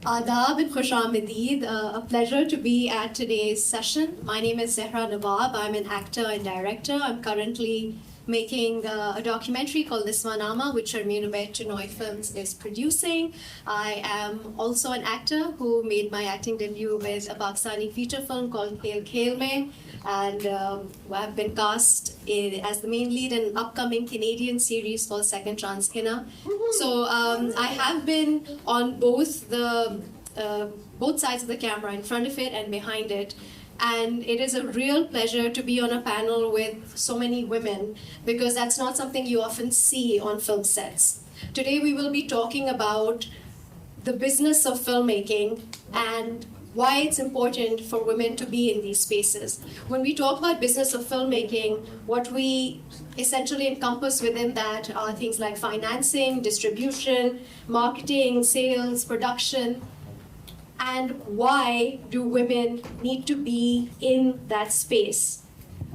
Adab and Khushamedid. A pleasure to be at today's session. My name is Zehra Nawab. I'm an actor and director. I'm currently making a documentary called Nismanama, which Sharmeen Ubaid Chinoy Films is producing. I am also an actor who made my acting debut with a Pakistani feature film called Khel Khel Mein, and I've been cast as the main lead in an upcoming Canadian series called Second Chance Hinna. So I have been on both sides of the camera, in front of it and behind it. And it is a real pleasure to be on a panel with so many women, because that's not something you often see on film sets. Today we will be talking about the business of filmmaking and why it's important for women to be in these spaces. When we talk about business of filmmaking, what we essentially encompass within that are things like financing, distribution, marketing, sales, production. And why do women need to be in that space?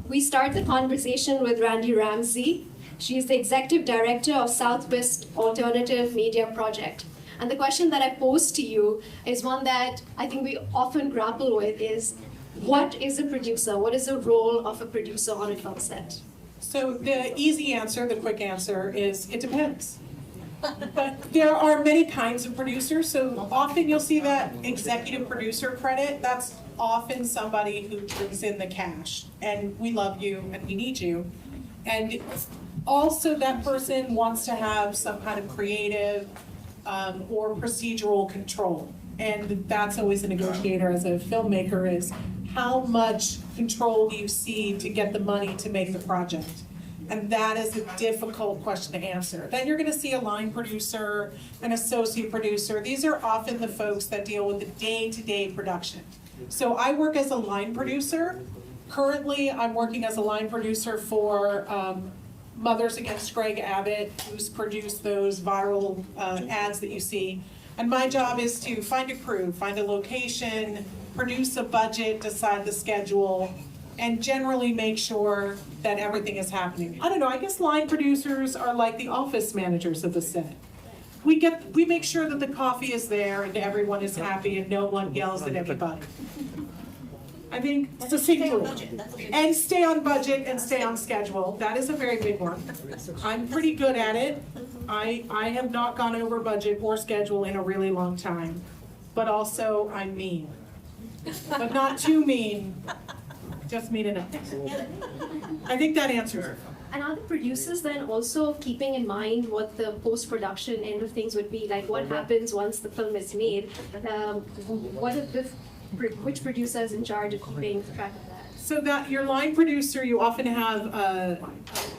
We start the conversation with Randee Ramsey. She is the executive director of Southwest Alternative Media Project. And the question that I pose to you is one that I think we often grapple with is, what is a producer? What is the role of a producer on a film set? So the easy answer, the quick answer is, it depends. But there are many kinds of producers, so often you'll see that executive producer credit. That's often somebody who brings in the cash, and we love you and we need you. And also that person wants to have some kind of creative or procedural control. And that's always a negotiator as a filmmaker, is how much control do you see to get the money to make the project? And that is a difficult question to answer. Then you're going to see a line producer, an associate producer. These are often the folks that deal with the day-to-day production. So I work as a line producer. Currently, I'm working as a line producer for Mothers Against Greg Abbott, who's produced those viral ads that you see. And my job is to find a crew, find a location, produce a budget, decide the schedule, and generally make sure that everything is happening. I don't know, I guess line producers are like the office managers of the set. We make sure that the coffee is there and everyone is happy and no one yells at anybody. I think it's a single. And stay on budget and stay on schedule. That is a very big one. I'm pretty good at it. I have not gone over budget or schedule in a really long time. But also, I'm mean. But not too mean. Just mean enough. I think that answers it. And are the producers then also keeping in mind what the post-production end of things would be? Like, what happens once the film is made? Which producer is in charge of keeping track of that? So that your line producer, you often have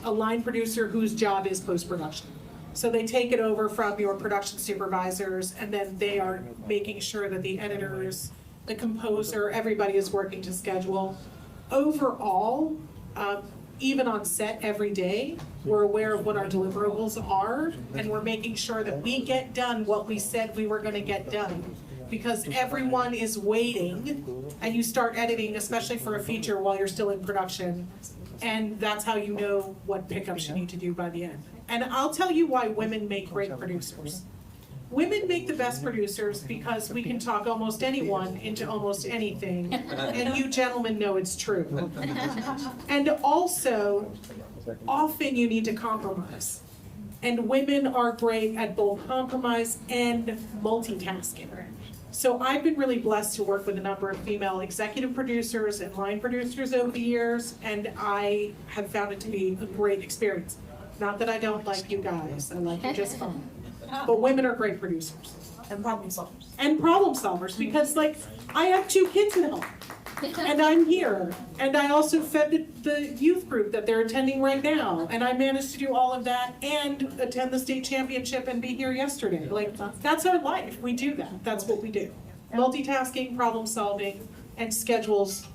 a line producer whose job is post-production. So they take it over from your production supervisors, and then they are making sure that the editors, the composer, everybody is working to schedule. Overall, even on set every day, we're aware of what our deliverables are, and we're making sure that we get done what we said we were going to get done. Because everyone is waiting, and you start editing, especially for a feature, while you're still in production, and that's how you know what pickups you need to do by the end. And I'll tell you why women make great producers. Women make the best producers because we can talk almost anyone into almost anything, and you gentlemen know it's true. And also, often you need to compromise. And women are great at both compromise and multitasking. So I've been really blessed to work with a number of female executive producers and line producers over the years, and I have found it to be a great experience. Not that I don't like you guys, I like you just fine. But women are great producers. And problem solvers. And problem solvers, because like, I have 2 kids at home, and I'm here. And I also fed the youth group that they're attending right now. And I managed to do all of that and attend the state championship and be here yesterday. Like, that's our life, we do that, that's what we do. Multitasking, problem solving, and schedules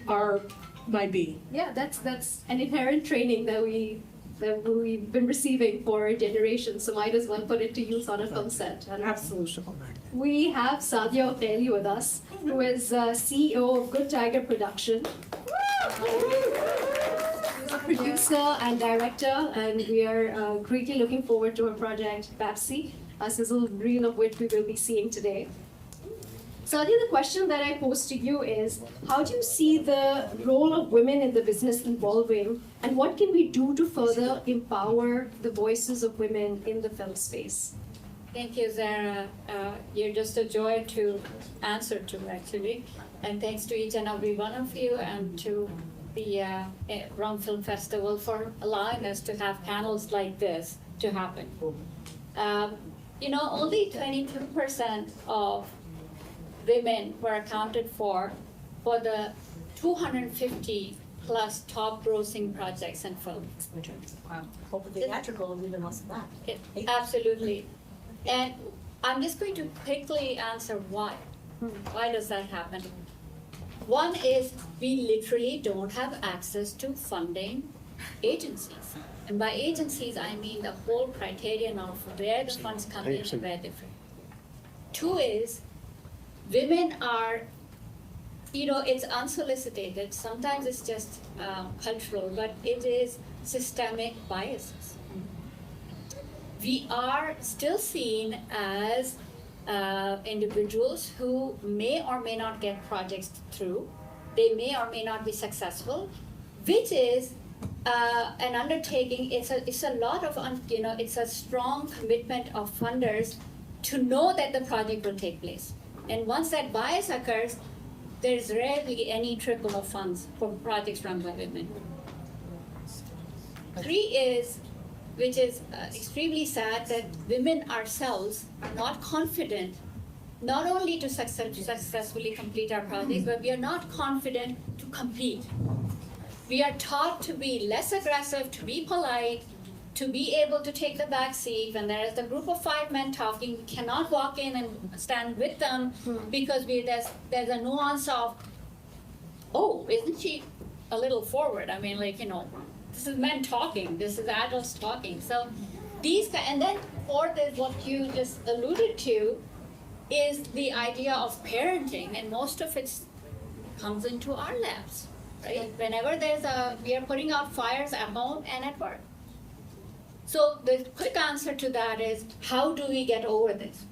are my B. Yeah, that's an inherent training that we've been receiving for generations, so might as well put it to use on a film set. And absolutely. We have Sadia Uqaili with us, who is CEO of Good Tiger Production. She's a producer and director, and we are greatly looking forward to her project, BAPSI. a sizzle reel of which we will be seeing today. Sadia, the question that I pose to you is, how do you see the role of women in the business evolving, and what can we do to further empower the voices of women in the film space? Thank you, Zehra. You're just a joy to answer to, actually. And thanks to each and every one of you and to the Rung Film Festival for allowing us to have panels like this to happen. Only 22% of women were accounted for the 250 plus top grossing projects in film. Wow. Hopefully theatrical is even less than that. Absolutely. And I'm just going to quickly answer why. Why does that happen? One is we literally don't have access to funding agencies. And by agencies, I mean the whole criterion of where the funds come in and where they fit. Two is women are, it's unsolicited. Sometimes it's just cultural, but it is systemic biases. We are still seen as individuals who may or may not get projects through. They may or may not be successful, which is an undertaking. It's a lot of, it's a strong commitment of funders to know that the project will take place. And once that bias occurs, there's rarely any trickle of funds for projects run by women. Three is, which is extremely sad, that women ourselves are not confident not only to successfully complete our projects, but we are not confident to compete. We are taught to be less aggressive, to be polite, to be able to take the back seat. When there is a group of 5 men talking, we cannot walk in and stand with them because there's a nuance of, oh, isn't she a little forward? I mean, this is men talking, this is adults talking. So and then fourth is what you just alluded to, is the idea of parenting, and most of it comes into our laps, right? Whenever we are putting out fires at home and at work. So the quick answer to that is, how do we get over this?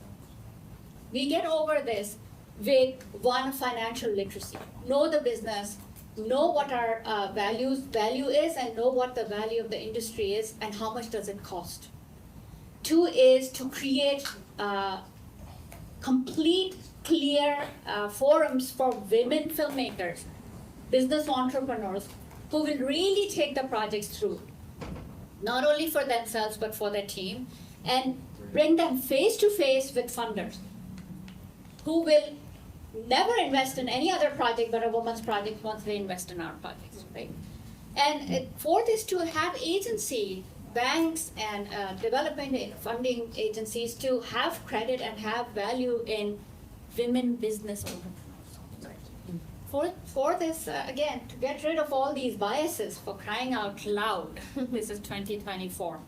We get over this with one, financial literacy. Know the business, know what our value is, and know what the value of the industry is and how much does it cost. Two is to create complete, clear forums for women filmmakers, business entrepreneurs, who will really take the projects through, not only for themselves but for their team, and bring them face to face with funders who will never invest in any other project but a woman's project once they invest in our projects, right? And fourth is to have agency, banks and development funding agencies to have credit and have value in women business owners. Fourth is, again, to get rid of all these biases, for crying out loud. This is 2024.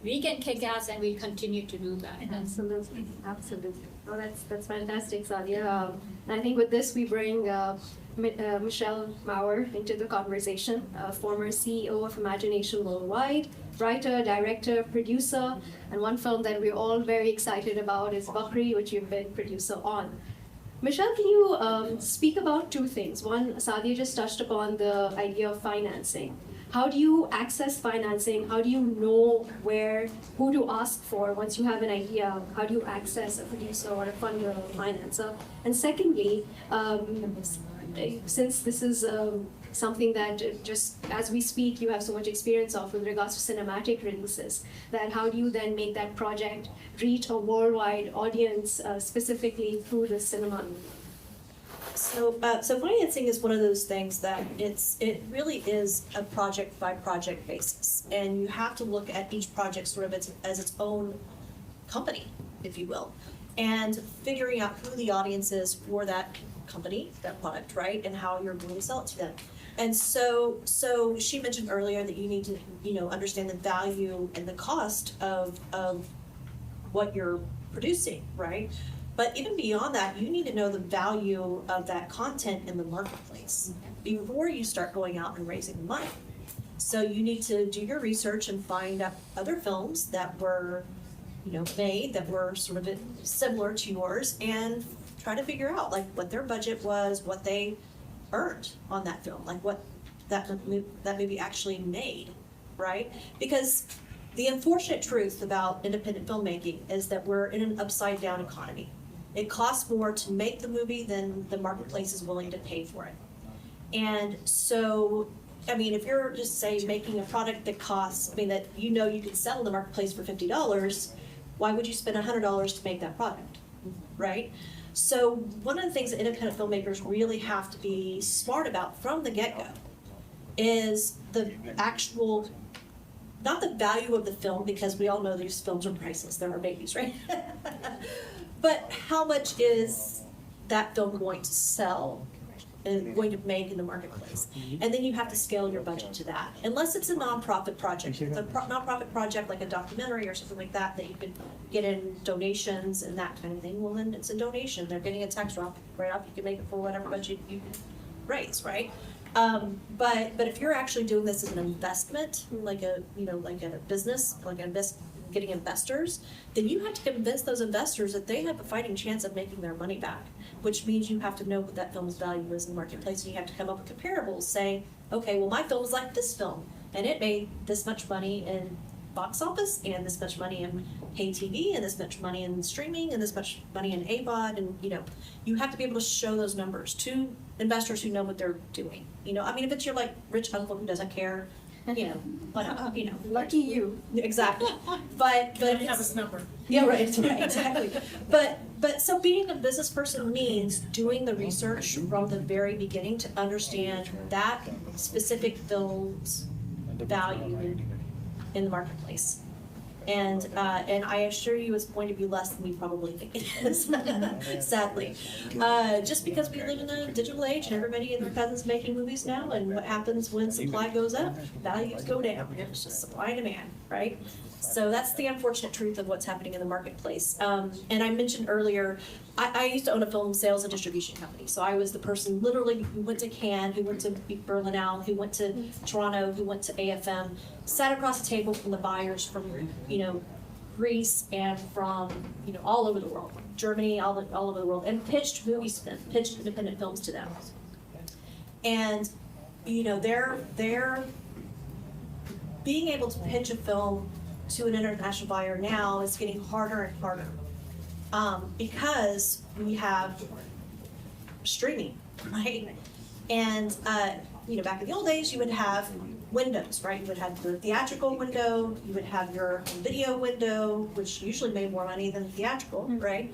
We can kick ass and we'll continue to do that. Absolutely, absolutely. Oh, that's fantastic, Sadia. And I think with this we bring Michelle Mower into the conversation, former CEO of Imagination Worldwide, writer, director, producer, and one film that we're all very excited about is BAPSI, which you've been producer on. Michelle, can you speak about two things? One, Sadia just touched upon the idea of financing. How do you access financing? How do you know who to ask for once you have an idea? How do you access a producer or a funder or a financer? And secondly, since this is something that just as we speak, you have so much experience of with regards to cinematic releases, that how do you then make that project reach a worldwide audience specifically through the cinema? So financing is one of those things that it really is a project by project basis, and you have to look at each project sort of as its own company, if you will, and figuring out who the audience is for that company, that product, right, and how you're going to sell it to them. And so she mentioned earlier that you need to understand the value and the cost of what you're producing, right? But even beyond that, you need to know the value of that content in the marketplace before you start going out and raising money. So you need to do your research and find out other films that were, made that were sort of similar to yours, and try to figure out like what their budget was, what they earned on that film, like what that movie actually made, right? Because the unfortunate truth about independent filmmaking is that we're in an upside down economy. It costs more to make the movie than the marketplace is willing to pay for it. And so, I mean, if you're just say making a product that costs, that you can sell in the marketplace for $50, why would you spend $100 to make that product, right? So one of the things that independent filmmakers really have to be smart about from the get-go is the actual, not the value of the film, because we all know these films are priceless, they're our babies, right? But how much is that film going to sell and going to make in the marketplace? And then you have to scale your budget to that. Unless it's a nonprofit project. If it's a nonprofit project like a documentary or something like that you can get in donations and that kind of thing, well then it's a donation. They're getting a tax write-off. You can make it for whatever budget you raise, right? But if you're actually doing this as an investment, like a business, getting investors, then you have to convince those investors that they have a fighting chance of making their money back, which means you have to know what that film's value is in the marketplace, and you have to come up with comparables, saying, okay, well my film is like this film, and it made this much money in box office, and this much money in pay TV, and this much money in streaming, and this much money in AVOD, and you have to be able to show those numbers to investors who know what they're doing. If it's your like rich uncle who doesn't care, Lucky you. Exactly. But Have this number. yeah, right, exactly. But so being a business person means doing the research from the very beginning to understand that specific film's value in the marketplace. And I assure you it's going to be less than we probably think it is, sadly. Just because we live in a digital age and everybody and their cousins making movies now, and what happens when supply goes up, values go down. It's just supply and demand, right? So that's the unfortunate truth of what's happening in the marketplace. And I mentioned earlier, I used to own a film sales and distribution company. So I was the person literally who went to Cannes, who went to Berlinale, who went to Toronto, who went to AFM, sat across the table from the buyers from, Greece and from, all over the world, Germany, all over the world, and pitched movies to them, pitched independent films to them. And, they're being able to pitch a film to an international buyer now is getting harder and harder. Because we have streaming, right? And, back in the old days, you would have windows, right? You would have the theatrical window, you would have your video window, which usually made more money than theatrical, right?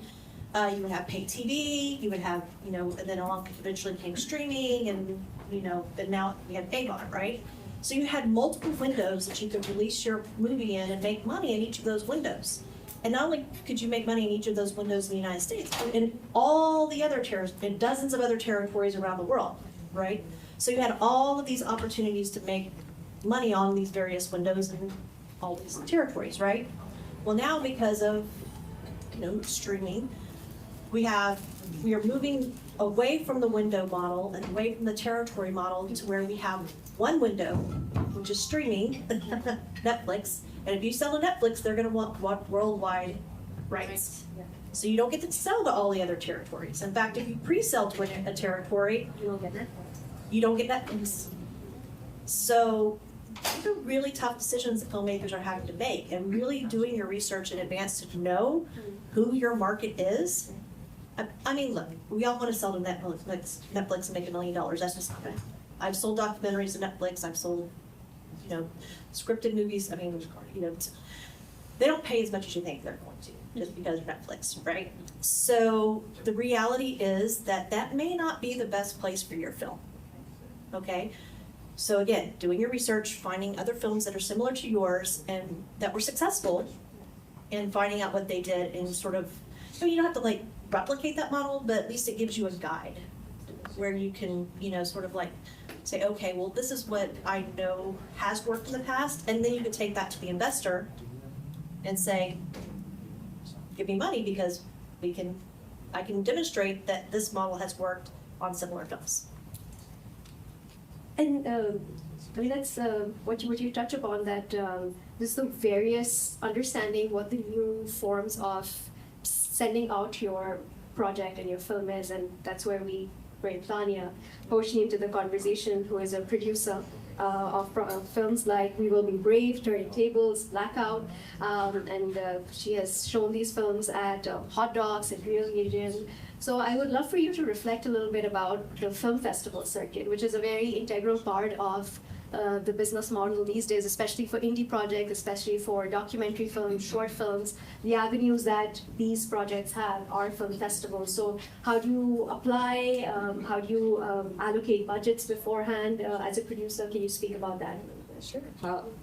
You would have pay TV, you would have, and then along eventually came streaming, and, and now we have AVOD, right? So you had multiple windows that you could release your movie in and make money in each of those windows. And not only could you make money in each of those windows in the United States, but in all the other in dozens of other territories around the world, right? So you had all of these opportunities to make money on these various windows in all these territories, right? Well, now because of streaming, we are moving away from the window model and away from the territory model to where we have one window, which is streaming, Netflix. And if you sell to Netflix, they're going to want worldwide rights. So you don't get to sell to all the other territories. In fact, if you pre-sell to a territory, you don't get Netflix. So these are really tough decisions that filmmakers are having to make, and really doing your research in advance to know who your market is. Look, we all want to sell to Netflix and make $1 million. That's just not going to happen. I've sold documentaries to Netflix. I've sold, scripted movies. They don't pay as much as you think they're going to, just because of Netflix, right? So the reality is that may not be the best place for your film, okay? So again, doing your research, finding other films that are similar to yours and that were successful, and finding out what they did, and sort of, you don't have to replicate that model, but at least it gives you a guide where you can, sort of say, okay, well, this is what I know has worked in the past, and then you can take that to the investor and say, give me money because I can demonstrate that this model has worked on similar films. And that's what you touch upon, that just the various understanding what the new forms of sending out your project and your film is, and that's where we bring Tanya Hoshi into the conversation, who is a producer of films like We Will Be Brave, Turning Tables, Blackout, and she has shown these films at Hot Docs and Real Agent. So I would love for you to reflect a little bit about the film festival circuit, which is a very integral part of the business model these days, especially for indie projects, especially for documentary films, short films. The avenues that these projects have are film festivals. So how do you apply? How do you allocate budgets beforehand? As a producer, can you speak about that? Sure,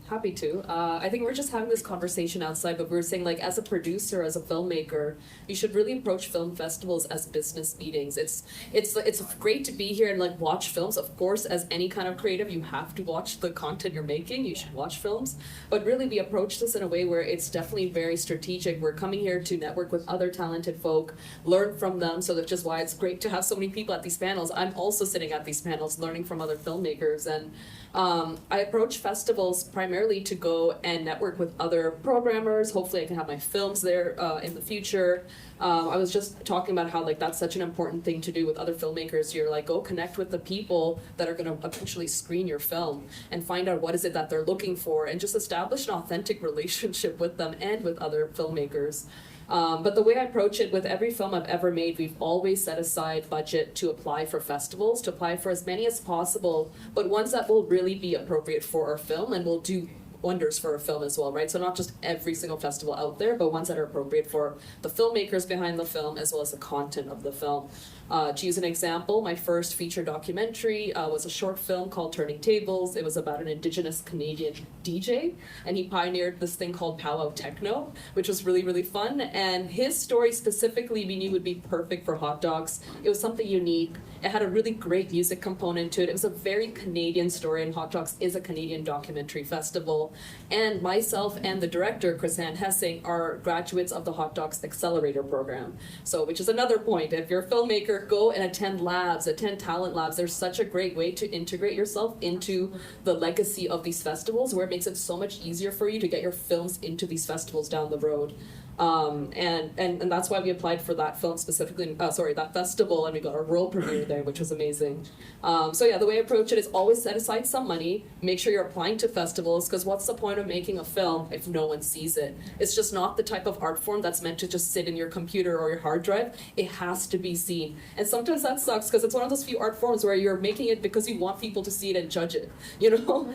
happy to. I think we're just having this conversation outside, but we were saying, like, as a producer, as a filmmaker, you should really approach film festivals as business meetings. It's great to be here and like watch films. Of course, as any kind of creative, you have to watch the content you're making. You should watch films, but really we approach this in a way where it's definitely very strategic. We're coming here to network with other talented folk, learn from them. So that's just why it's great to have so many people at these panels. I'm also sitting at these panels, learning from other filmmakers, and I approach festivals primarily to go and network with other programmers. Hopefully I can have my films there in the future. I was just talking about how like that's such an important thing to do with other filmmakers. You're like, go connect with the people that are going to eventually screen your film and find out what is it that they're looking for, and just establish an authentic relationship with them and with other filmmakers. But the way I approach it with every film I've ever made, we've always set aside budget to apply for festivals, to apply for as many as possible, but ones that will really be appropriate for our film and will do wonders for a film as well, right? So not just every single festival out there, but ones that are appropriate for the filmmakers behind the film as well as the content of the film. To use an example, my first feature documentary was a short film called Turning Tables. It was about an Indigenous Canadian DJ, and he pioneered this thing called powwow techno, which was really, really fun. And his story specifically we knew would be perfect for Hot Docs. It was something unique. It had a really great music component to it. It was a very Canadian story, and Hot Docs is a Canadian documentary festival. And myself and the director, Chrisanne Hessing, are graduates of the Hot Docs Accelerator program. So, which is another point. If you're a filmmaker, go and attend labs, attend talent labs. There's such a great way to integrate yourself into the legacy of these festivals, where it makes it so much easier for you to get your films into these festivals down the road. And that's why we applied for that film specifically, that festival, and we got our world premiere there, which was amazing. So yeah, the way I approach it is always set aside some money, make sure you're applying to festivals, because what's the point of making a film if no one sees it? It's just not the type of art form that's meant to just sit in your computer or your hard drive. It has to be seen. And sometimes that sucks, because it's one of those few art forms where you're making it because you want people to see it and judge it, you know?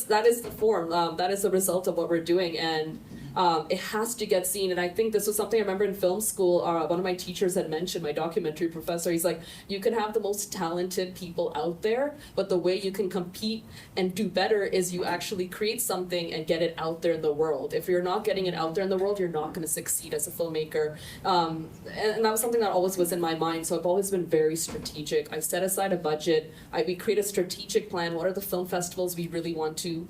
That is the form, that is the result of what we're doing, and it has to get seen. And I think this was something I remember in film school, one of my teachers had mentioned, my documentary professor, he's like, you can have the most talented people out there, but the way you can compete and do better is you actually create something and get it out there in the world. If you're not getting it out there in the world, you're not going to succeed as a filmmaker. And that was something that always was in my mind, so I've always been very strategic. I set aside a budget, we create a strategic plan. What are the film festivals we really want to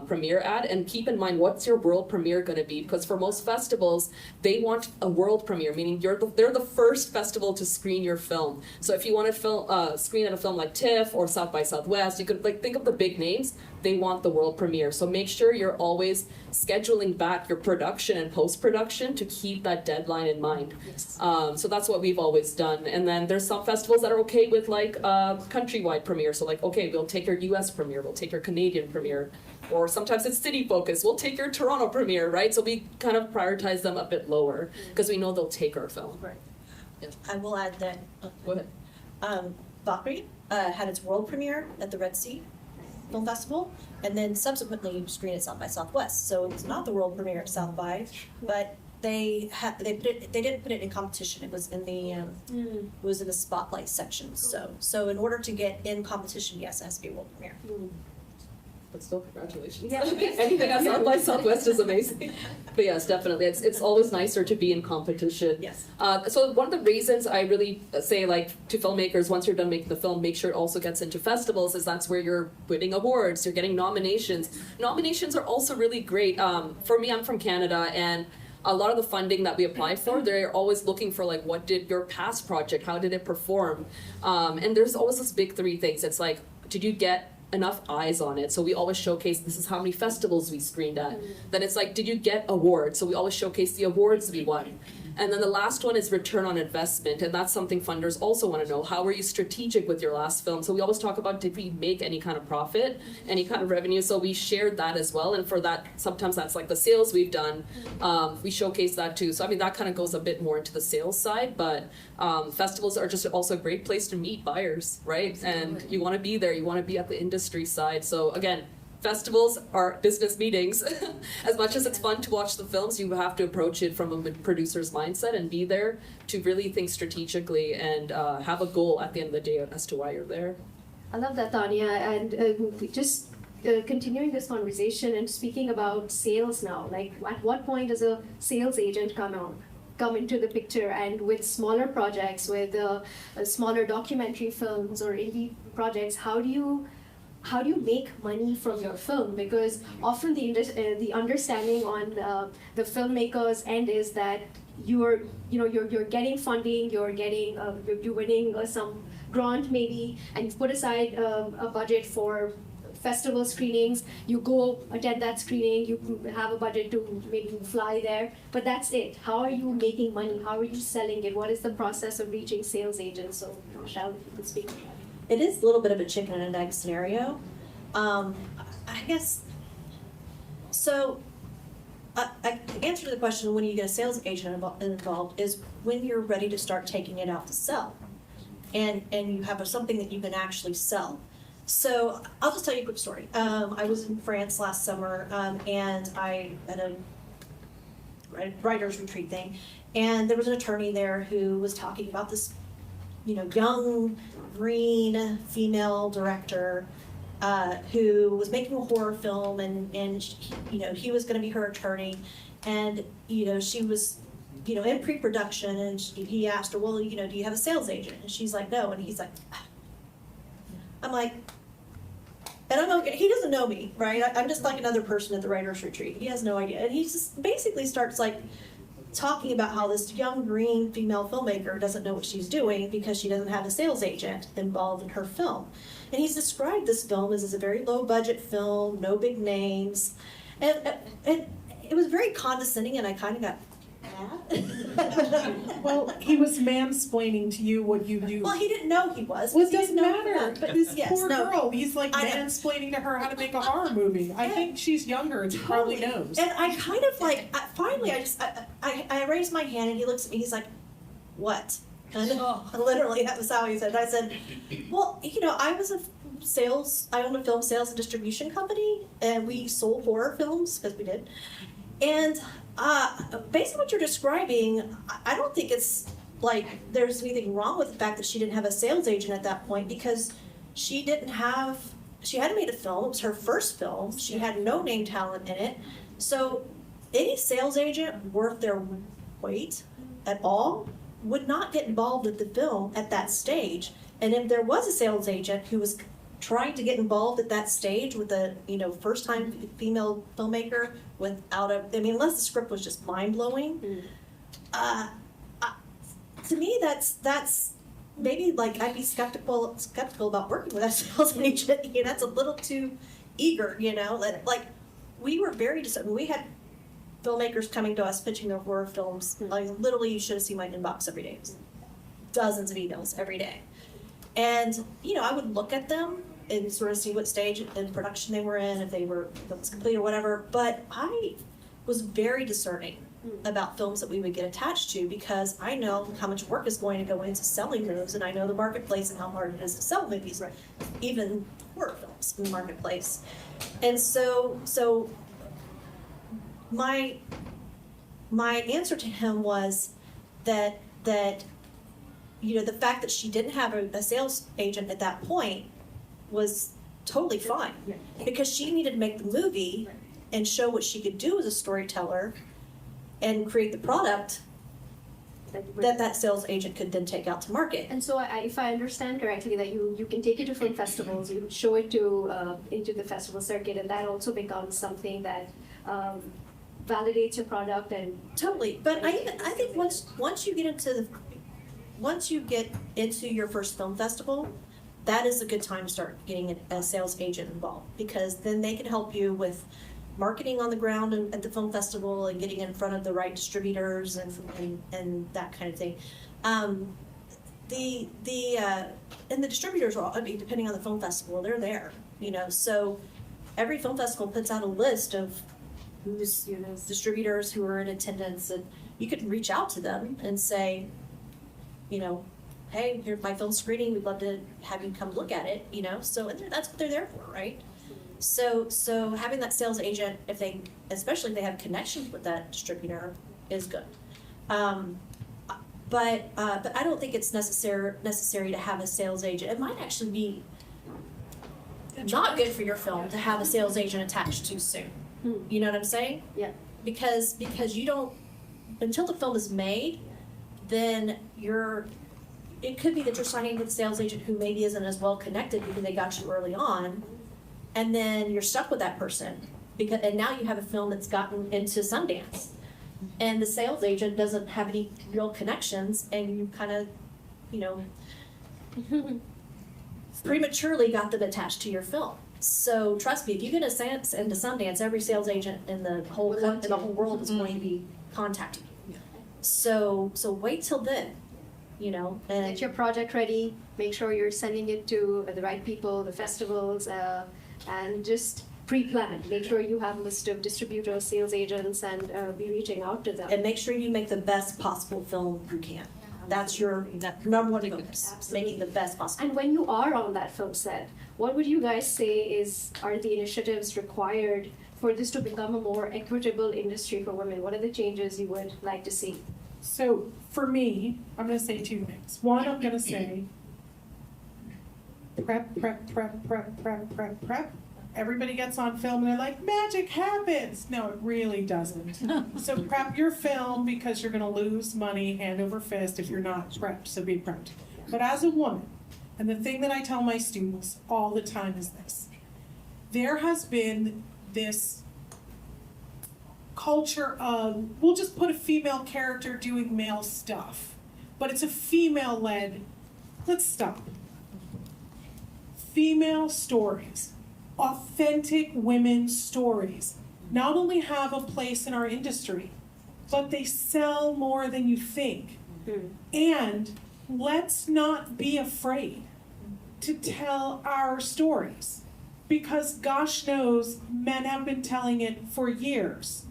premiere at, and keep in mind what's your world premiere going to be, because for most festivals they want a world premiere, meaning they're the first festival to screen your film. So if you want to screen at a film like TIFF or South by Southwest, you could like think of the big names. They want the world premiere. So make sure you're always scheduling back your production and post-production to keep that deadline in mind. Yes. So that's what we've always done. And then there's some festivals that are okay with like countrywide premiere. So like, okay, we'll take your US premiere, we'll take your Canadian premiere, or sometimes it's city focused, we'll take your Toronto premiere, right? So we kind of prioritize them a bit lower because we know they'll take our film. Right. Yeah. I will add that Go ahead. Valkyrie had its world premiere at the Red Sea Film Festival, and then subsequently screened at South by Southwest. So it's not the world premiere at South by, but they didn't put it in competition. It was in the spotlight section. So in order to get in competition, yes, it has to be a world premiere. But still, congratulations. Yeah. Anything at South by Southwest is amazing. But yes, definitely. It's always nicer to be in competition. Yes. So one of the reasons I really say, like, to filmmakers, once you're done making the film, make sure it also gets into festivals, is that's where you're winning awards, you're getting nominations. Nominations are also really great. For me, I'm from Canada, and a lot of the funding that we apply for, they're always looking for, like, what did your past project, how did it perform? And there's always this big three things. It's like, did you get enough eyes on it. So we always showcase, this is how many festivals we screened at. Then it's like, did you get awards? So we always showcase the awards we won. And then the last one is return on investment, and that's something funders also want to know. How were you strategic with your last film? So we always talk about, did we make any kind of profit, any kind of revenue? So we shared that as well, and for that, sometimes that's like the sales we've done. We showcase that too. So I mean, that kind of goes a bit more into the sales side, but festivals are just also a great place to meet buyers, right? And you want to be there, you want to be at the industry side. So again, festivals are business meetings. As much as it's fun to watch the films, you have to approach it from a producer's mindset and be there to really think strategically and have a goal at the end of the day as to why you're there. I love that, Tanya. And just continuing this conversation and speaking about sales now, like at what point does a sales agent come into the picture? And with smaller projects, with smaller documentary films or indie projects, how do you make money from your film? Because often the understanding on the filmmaker's end is that you're getting funding, you're winning some grant maybe, and you've put aside a budget for festival screenings. You go attend that screening, you have a budget to maybe fly there, but that's it. How are you making money? How are you selling it? What is the process of reaching sales agents? So Michelle, you can speak. It is a little bit of a chicken and an egg scenario. I guess, so I answer to the question, when you get a sales agent involved, is when you're ready to start taking it out to sell. And you have something that you can actually sell. So I'll just tell you a quick story. I was in France last summer, and I had a writer's retreat thing, and there was an attorney there who was talking about this, young, green female director who was making a horror film, and he was going to be her attorney, and she was in pre-production, and he asked her, well, do you have a sales agent? And she's like, no, and he's like, I'm like, and I'm okay. He doesn't know me, right? I'm just like another person at the writer's retreat. He has no idea, and he just basically starts like talking about how this young green female filmmaker doesn't know what she's doing because she doesn't have a sales agent involved in her film. And he's described this film as a very low budget film, no big names, and it was very condescending, and I kind of got mad. Well, he was mansplaining to you what you do. Well, he didn't know he was. Well, it He doesn't didn't know matter. that, but This yes, poor no. girl, he's like I know. mansplaining to her how to make a horror movie. I think she's younger and she probably knows. And I kind of like, finally, I raised my hand, and he looks at me, he's like, what? And literally, that was how he said it. I said, well, I owned a film sales and distribution company, and we sold horror films, because we did. And based on what you're describing, I don't think it's like there's anything wrong with the fact that she didn't have a sales agent at that point, because she hadn't made a film. It was her first film. She had no name talent in it. So any sales agent worth their weight at all would not get involved with the film at that stage. And if there was a sales agent who was trying to get involved at that stage with a first-time female filmmaker unless the script was just mind-blowing, to me that's maybe like I'd be skeptical about working with that sales agent. That's a little too eager. Like we were very disappointed. We had filmmakers coming to us pitching their horror films. Like literally, you should have seen my inbox every day. It was dozens of emails every day, and I would look at them and sort of see what stage in production they were in, if it was complete or whatever. But I was very discerning about films that we would get attached to, because I know how much work is going to go into selling those, and I know the marketplace and how hard it is to sell movies, right? Even horror films in the marketplace. And so my answer to him was that the fact that she didn't have a sales agent at that point was totally fine, because she needed to make the movie and show what she could do as a storyteller and create the product that sales agent could then take out to market. And so, if I understand correctly, that you can take it to film festivals, you show it to into the festival circuit, and that also becomes something that validates your product and Totally, but I think once you get into your first film festival, that is a good time to start getting a sales agent involved, because then they can help you with marketing on the ground and at the film festival and getting in front of the right distributors and that kind of thing. And the distributors are, I mean, depending on the film festival, they're there, you know, so every film festival puts out a list of who's, you know, distributors who are in attendance, and you could reach out to them and say, you know, hey, here's my film screening, we'd love to have you come look at it, you know, so and that's what they're there for, right? So having that sales agent, if they, especially if they have connections with that distributor, is good. But I don't think it's necessary to have a sales agent. It might actually be not good for your film to have a sales agent attached too soon. You know what I'm saying? Yeah. Because you don't, until the film is made, then it could be that you're signing with a sales agent who maybe isn't as well connected because they got you early on, and then you're stuck with that person and now you have a film that's gotten into Sundance, and the sales agent doesn't have any real connections, and you kind of, you know, prematurely got them attached to your film. So trust me, if you get into Sundance, every sales agent in the whole world is going to be contacting you. So wait till then, you know. And Get your project ready, make sure you're sending it to the right people, the festivals, and just pre-plan. Make sure you have a list of distributors, sales agents, and be reaching out to them. and make sure you make the best possible film you can. That's your number one focus, Absolutely. making the best possible. And when you are on that film set, what would you guys say are the initiatives required for this to become a more equitable industry for women? What are the changes you would like to see? So for me, I'm gonna say two things. One, I'm gonna say prep. Everybody gets on film and they're like, magic happens. No, it really doesn't. So prep your film, because you're gonna lose money hand over fist if you're not prepped, so be prepped. But as a woman, and the thing that I tell my students all the time is this: there has been this culture of, we'll just put a female character doing male stuff, but it's a female-led, let's stop. Female stories, authentic women's stories, not only have a place in our industry, but they sell more than you think. And let's not be afraid to tell our stories, because gosh knows men have been telling it for years.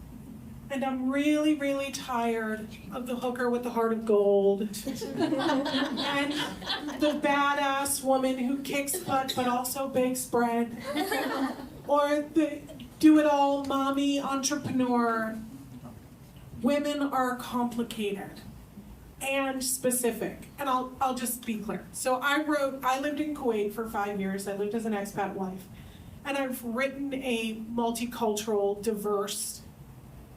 And I'm really, really tired of the hooker with the heart of gold and the badass woman who kicks butt but also bakes bread, or the do-it-all mommy entrepreneur. Women are complicated and specific, and I'll just be clear. So I lived in Kuwait for 5 years. I lived as an expat wife, and I've written a multicultural, diverse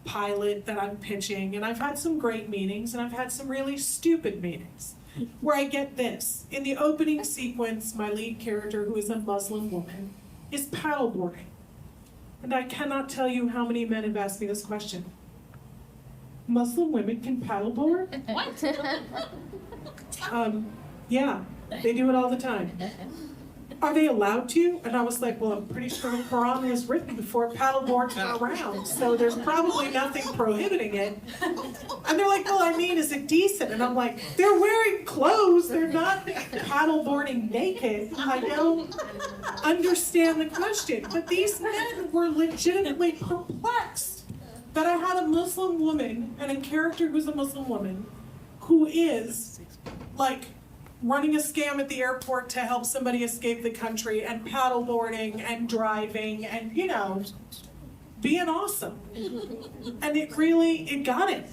pilot that I'm pitching, and I've had some great meetings, and I've had some really stupid meetings where I get this. In the opening sequence, my lead character, who is a Muslim woman, is paddleboarding. And I cannot tell you how many men have asked me this question. Muslim women can paddleboard? What? Yeah, they do it all the time. Are they allowed to? And I was like, well, I'm pretty sure the Quran was written before paddleboards were around, so there's probably nothing prohibiting it. And they're like, well, I mean, is it decent? And I'm like, they're wearing clothes, they're not paddleboarding naked. I don't understand the question. But these men were legitimately perplexed that I had a Muslim woman and a character who's a Muslim woman who is like running a scam at the airport to help somebody escape the country, and paddleboarding and driving and, you know, being awesome. And it got it.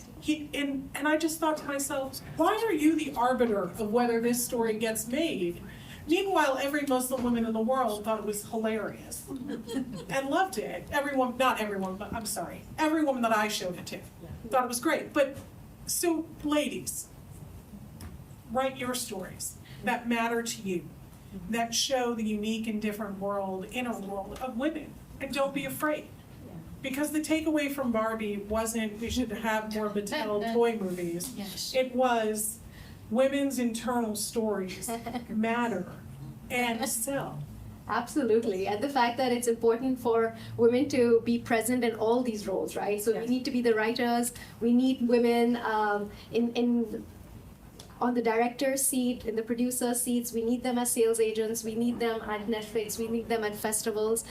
And I just thought to myself, why are you the arbiter of whether this story gets made? Meanwhile, every Muslim woman in the world thought it was hilarious and loved it. Not everyone, but I'm sorry. Every woman that I showed it to thought it was great. But so, ladies, write your stories that matter to you, that show the unique and different inner world of women. And don't be afraid. Because the takeaway from Barbie wasn't we should have more Mattel toy movies. It was women's internal stories matter. and sell. Absolutely, and the fact that it's important for women to be present in all these roles, right? So we Yes. need to be the writers. We need women in on the director's seat, in the producer's seats. We need them as sales agents. We need them at Netflix. We need them at festivals.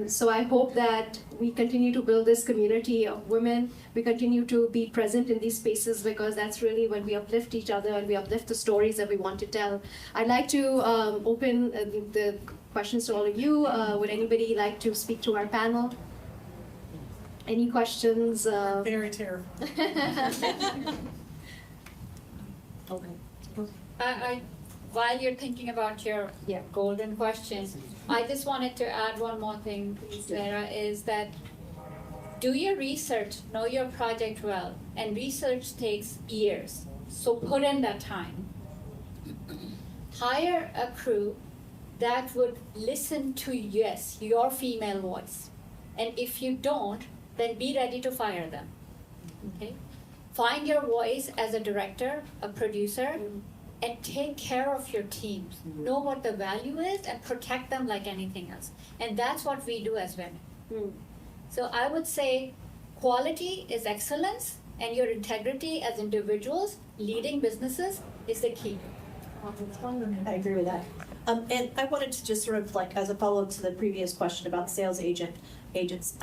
So I hope that we continue to build this community of women. We continue to be present in these spaces because that's really when we uplift each other and we uplift the stories that we want to tell. I'd like to open the questions to all of you. Would anybody like to speak to our panel? Any questions? Very terrible. While you're thinking about your golden questions, I just wanted to add one more thing, Zehra, is that do your research, know your project well, and research takes years. So put in that time. Hire a crew that would listen to, yes, your female voice. And if you don't, then be ready to fire them. Okay? Find your voice as a director, a producer, and take care of your teams. Know what the value is and protect them like anything else. And that's what we do as women. So I would say quality is excellence, and your integrity as individuals leading businesses is the key. I agree with that. And I wanted to just sort of like, as a follow-up to the previous question about sales agents.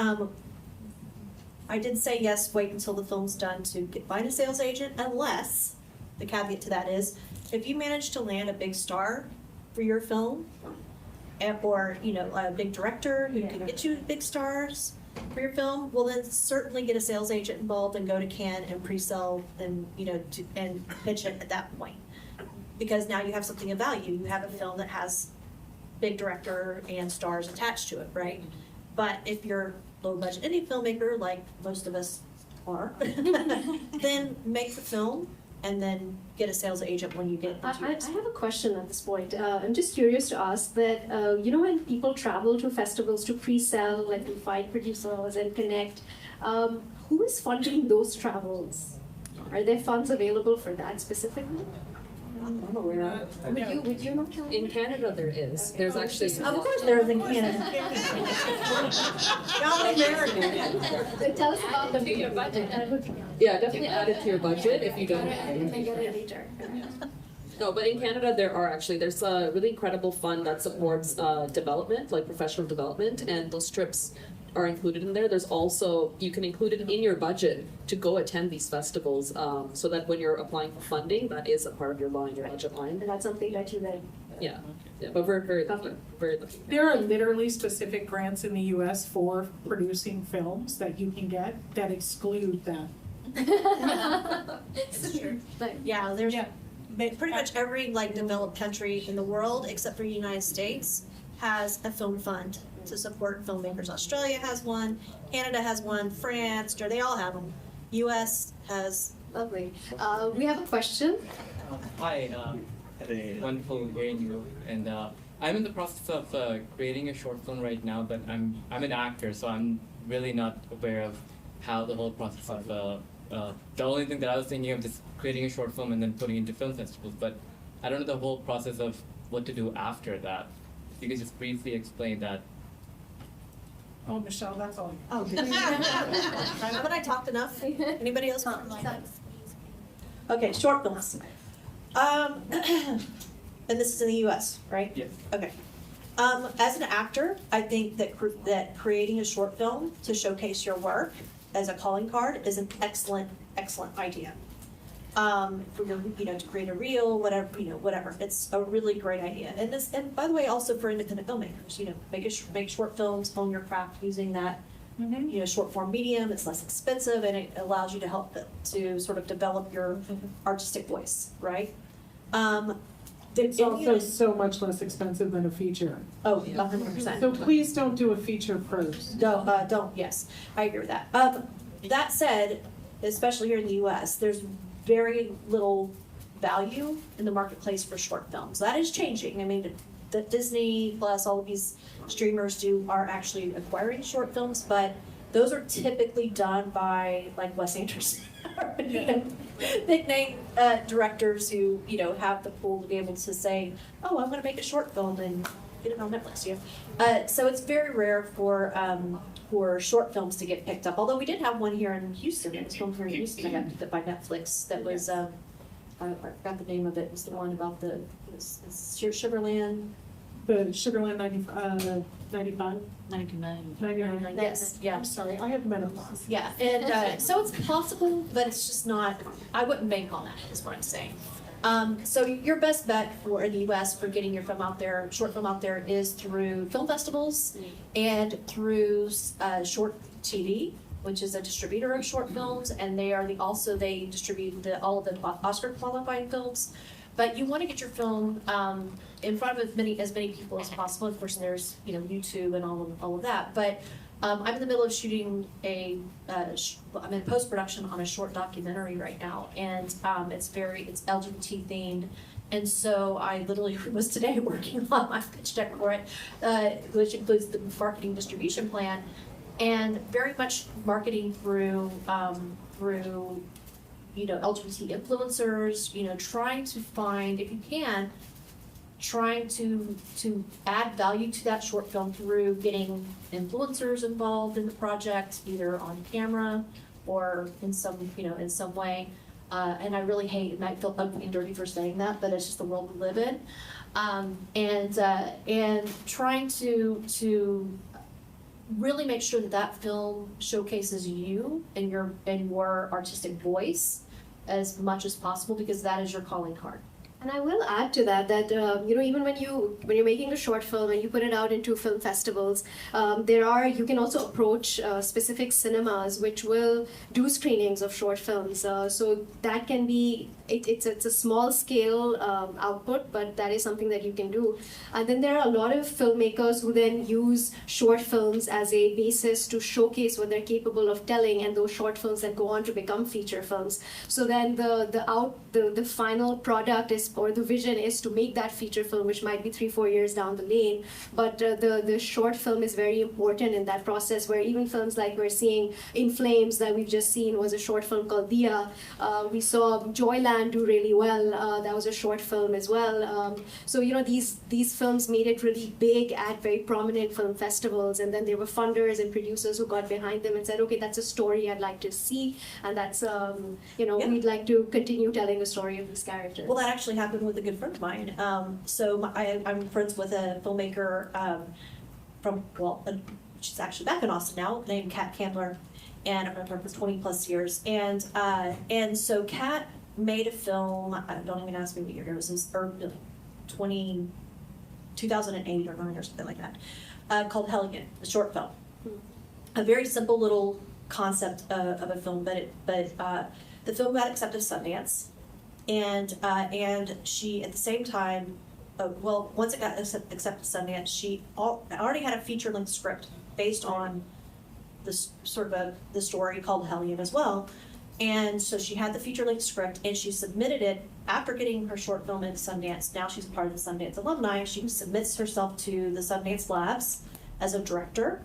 I did say yes, wait until the film's done to find a sales agent, unless, the caveat to that is, if you manage to land a big star for your film, or, a big director who can get you big stars for your film, well then certainly get a sales agent involved and go to Cannes and pre-sell and, and pitch it at that point. Because now you have something of value. You have a film that has big director and stars attached to it, right? But if you're low budget indie filmmaker, like most of us are, then make the film and then get a sales agent when you get into I it. have a question at this point. I'm just curious to ask that, when people travel to festivals to pre-sell and to find producers and connect, who is funding those travels? Are there funds available for that specifically? I'm aware of. Would you know? In Canada, there is. There's actually. Of course there is in Canada. Not American. Tell us about the budget. Yeah, definitely add it to your budget if you don't. And get it later. No, but in Canada, there's a really incredible fund that supports development, like professional development, and those trips are included in there. There's also, you can include it in your budget to go attend these festivals, so that when you're applying for funding, that is a part of your line, your budget line. And that's something that you then. Yeah, but we're very lucky, very lucky. There are literally specific grants in the US for producing films that you can get that exclude that. Yeah, there's Yeah. pretty much every developed country in the world, except for the United States, has a film fund to support filmmakers. Australia has one, Canada has one, France, they all have them. US has. Lovely. We have a question. Hi, wonderful hearing you. And I'm in the process of creating a short film right now, but I'm an actor, so I'm really not aware of how the whole process of. The only thing that I was thinking of is creating a short film and then putting it into film festivals, but I don't know the whole process of what to do after that. If you could just briefly explain that. Oh, Michelle, that's all. Oh, haven't I talked enough? Anybody else? Okay, short films. And this is in the US, right? Yes. Okay. As an actor, I think that creating a short film to showcase your work as a calling card is an excellent idea. For your, to create a reel, whatever. It's a really great idea. And by the way, also for independent filmmakers, make short films, hone your craft using that, short form medium. It's less expensive and it allows you to help to sort of develop your artistic voice, right? It's also so much less expensive than a feature. Oh, 100%. So please don't do a feature first. Don't, yes, I agree with that. That said, especially here in the US, there's very little value in the marketplace for short films. That is changing. I mean, the Disney plus all of these streamers are actually acquiring short films, but those are typically done by like Wes Anderson. Big name directors who, you know, have the pool to be able to say, oh, I'm gonna make a short film and get it on Netflix, so it's very rare for short films to get picked up, although we did have one here in Houston, it was filmed here in Houston, that got picked up by Netflix, that was, I forgot the name of it, it was the one about the Sugarland. The Sugarland 95, 99. Yes, yeah. I'm sorry, I have menopause. Yeah, and so it's possible, but it's just not, I wouldn't bank on that, is what I'm saying. So your best bet for in the US for getting your film out there, short film out there, is through film festivals and through Short TV, which is a distributor of short films, and they distribute all of the Oscar qualifying films. But you want to get your film in front of as many people as possible. Of course, there's YouTube and all of that. But I'm in the middle of shooting I'm in post-production on a short documentary right now, and it's LGBT themed. And so I literally was today working on my pitch deck for it, which includes the marketing distribution plan, and very much marketing through LGBT influencers, trying to find, if you can, trying to add value to that short film through getting influencers involved in the project, either on camera or in some way. And I really hate, it might feel ugly and dirty for saying that, but it's just the world we live in. And trying to really make sure that film showcases you and your artistic voice as much as possible, because that is your calling card. And I will add to that even when you're making a short film and you put it out into film festivals, you can also approach specific cinemas which will do screenings of short films. So that can be it's a small scale output, but that is something that you can do. And then there are a lot of filmmakers who then use short films as a basis to showcase what they're capable of telling, and those short films that go on to become feature films. So then the final product or the vision is to make that feature film, which might be 3-4 years down the lane. But the short film is very important in that process, where even films like we're seeing In Flames that we've just seen was a short film called Dia. We saw Joyland do really well. That was a short film as well. So these films made it really big at very prominent film festivals, and then there were funders and producers who got behind them and said, okay, that's a story I'd like to see, and that's we'd like to continue telling the story of this character. Well, that actually happened with a good friend of mine. I'm friends with a filmmaker she's actually back in Austin now, named Kat Candler, and I've known her for 20 plus years. And so Kat made a film, don't even ask me what year it was, 2008 or 9 or something like that, called Hellion, a short film. A very simple little concept of a film, but the film got accepted to Sundance. And she, at the same time, once it got accepted to Sundance, she already had a feature-length script based on this the story called Hellion as well. And so she had the feature-length script, and she submitted it after getting her short film into Sundance. Now she's part of the Sundance alumni. She submits herself to the Sundance Labs as a director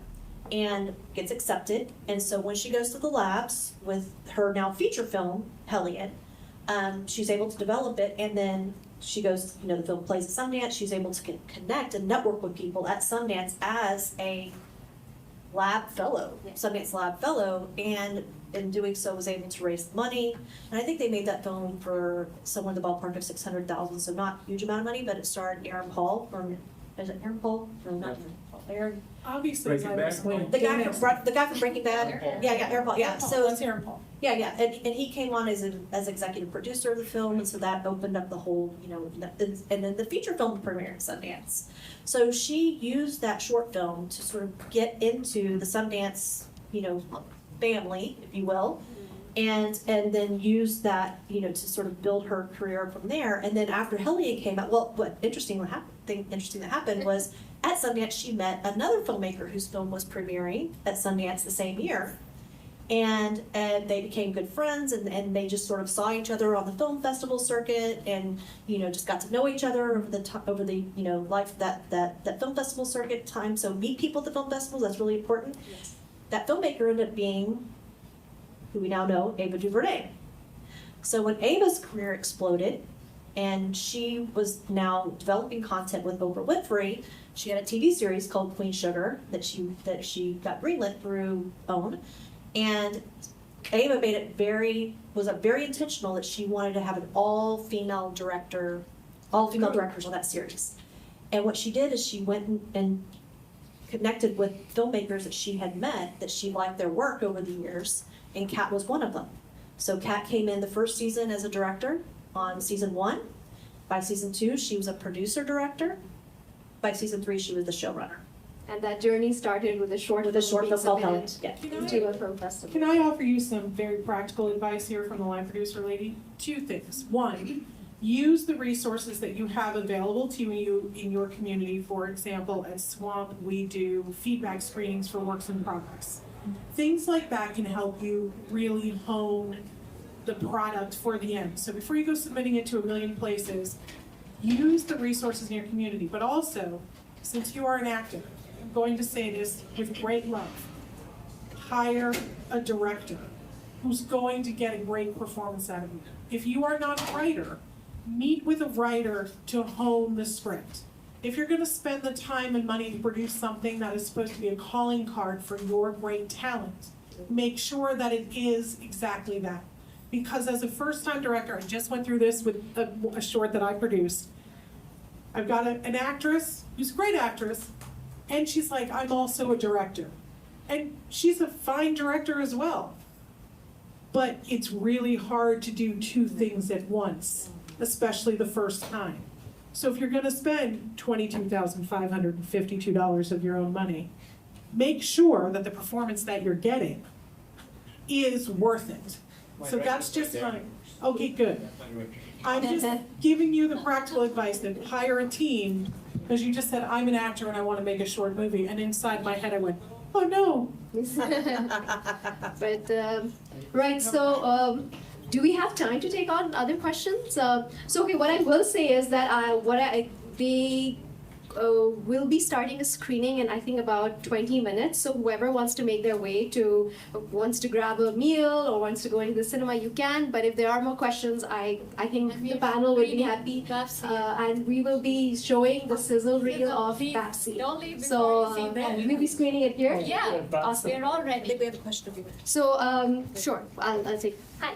and gets accepted. And so when she goes to the labs with her now feature film, Hellion, she's able to develop it, and then she goes, the film plays at Sundance. She's able to connect and network with people at Sundance as a lab fellow, Sundance Lab fellow, and in doing so was able to raise money. And I think they made that film for somewhere in the ballpark of $600,000, so not a huge amount of money, but it starred Aaron Paul is it Aaron Paul? No, not Aaron Paul. Aaron. Obviously, Breaking Bad? The guy from Breaking Bad. Aaron Paul. Yeah, Aaron Paul. Yeah, so that's Aaron Paul. yeah, and he came on as executive producer of the film, and so that opened up the whole, and then the feature film premiered at Sundance. So she used that short film to sort of get into the Sundance, family, if you will, and then use that, to sort of build her career from there. And then after Hellion came out, what interesting that happened was at Sundance she met another filmmaker whose film was premiering at Sundance the same year. And they became good friends, and they just sort of saw each other on the film festival circuit, and just got to know each other over the life that film festival circuit time. So meet people at the film festivals, that's really important. Yes. that filmmaker ended up being, who we now know, Ava DuVernay. So when Ava's career exploded, and she was now developing content with Oprah Winfrey, she had a TV series called Queen Sugar that she got greenlit through OWN, and Ava was very intentional that she wanted to have an all-female directors on that series. And what she did is she went and connected with filmmakers that she had met, that she liked their work over the years, and Kat was one of them. So Kat came in the first season as a director on season 1. By season 2, she was a producer-director. By season 3, she was the showrunner. And that journey started with a short With a short being film called submitted yeah. into a film festival. Can I offer you some very practical advice here from the line producer lady? 2 things. 1, use the resources that you have available to you in your community. For example, at Swamp, we do feedback screenings for works in progress. Things like that can help you really hone the product for the end. So before you go submitting it to a million places, use the resources in your community. But also, since you are an actor, I'm going to say this with great love. Hire a director who's going to get a great performance out of you. If you are not a writer, meet with a writer to hone the script. If you're going to spend the time and money to produce something that is supposed to be a calling card for your great talent, make sure that it is exactly that. Because as a first-time director, I just went through this with a short that I produced. I've got an actress who's a great actress, and she's like, I'm also a director. And she's a fine director as well. But it's really hard to do 2 things at once, especially the first time. So if you're going to spend $22,552 of your own money, make sure that the performance that you're getting is worth it. So that's just my, okay, good. I'm just giving you the practical advice that hire a team, because you just said, I'm an actor and I want to make a short movie. And inside my head I went, oh no. But, right, so do we have time to take on other questions? So, okay, what I will say is that they will be starting a screening in I think about 20 minutes. So whoever wants to make their way wants to grab a meal or wants to go into the cinema, you can. But if there are more questions, I think the panel will be happy. And we will be showing the sizzle reel of BAPSI. Don't leave So before you see that. we'll be screening it here. Yeah, Awesome. we're all I ready. think we have a question over here. So sure, I'll take. Hi,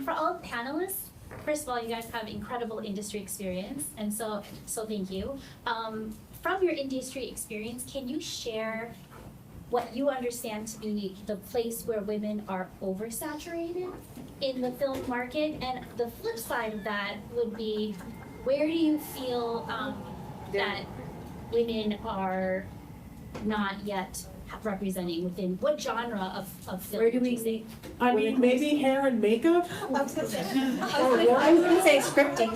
for all panelists, first of all, you guys have incredible industry experience, and so thank you. From your industry experience, can you share what you understand to be the place where women are oversaturated in the film market? And the flip side of that would be, where do you feel that women are not yet representing within what genre of film? Where do would we you say? I mean, maybe hair and makeup? I was gonna say scripting,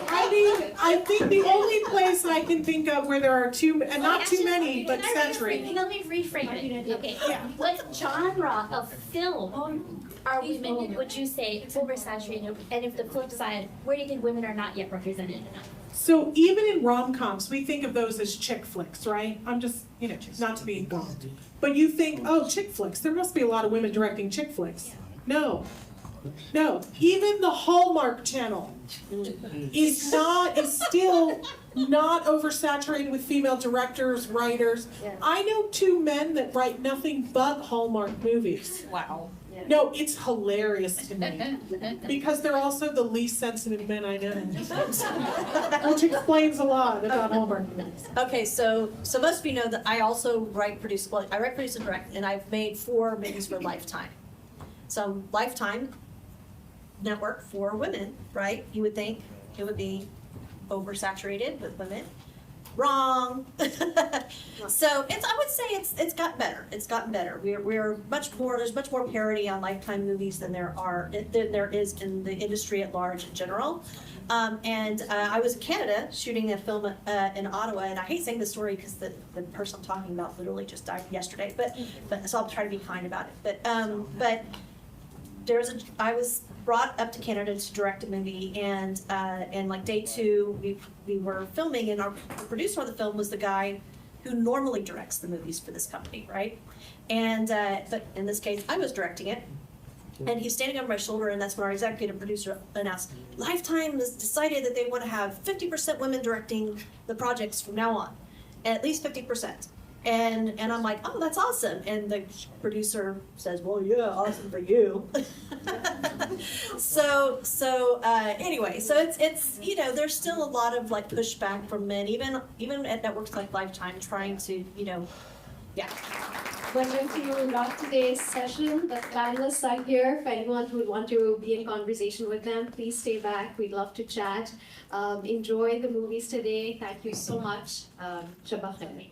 I mean, I think the only place I can think of where there are and not too many, but saturated. Let me reframe it. Okay. Yeah. What genre of film are women, would you say, oversaturated? And if the flip side, where do you think women are not yet represented enough? So even in rom-coms, we think of those as chick flicks, right? I'm just, not to be involved. But you think, oh, chick flicks, there must be a lot of women directing chick flicks. No. Even the Hallmark Channel is still not oversaturated with female directors, writers. Yeah. I know 2 men that write nothing but Hallmark movies. Wow. No, it's hilarious to me. Because they're also the least sensitive men I know. Which explains a lot about Hallmark movies. Okay, so most of you know that I also write, produce, and direct, and I've made 4 movies for Lifetime. So Lifetime network for women, right? You would think it would be oversaturated with women. Wrong. So I would say it's gotten better. It's gotten better. We're much more. There's much more parity on Lifetime movies than there is in the industry at large in general. And I was in Canada shooting a film in Ottawa, and I hate saying this story because the person I'm talking about literally just died yesterday. But so I'll try to be kind about it. But I was brought up to Canada to direct a movie, and like day 2, we were filming, and our producer on the film was the guy who normally directs the movies for this company, right? And but in this case, I was directing it. And he's standing over my shoulder, and that's when our executive producer announced, Lifetime has decided that they want to have 50% women directing the projects from now on, at least 50%. And I'm like, oh, that's awesome. And the producer says, well, yeah, awesome for you. Anyway, so it's you know, there's still a lot of like pushback from men, even at networks like Lifetime, trying to, you know, yeah. But if you love today's session, the panelists are here. If anyone who would want to be in conversation with them, please stay back. We'd love to chat. Enjoy the movies today. Thank you so much. Shabbat Shalom.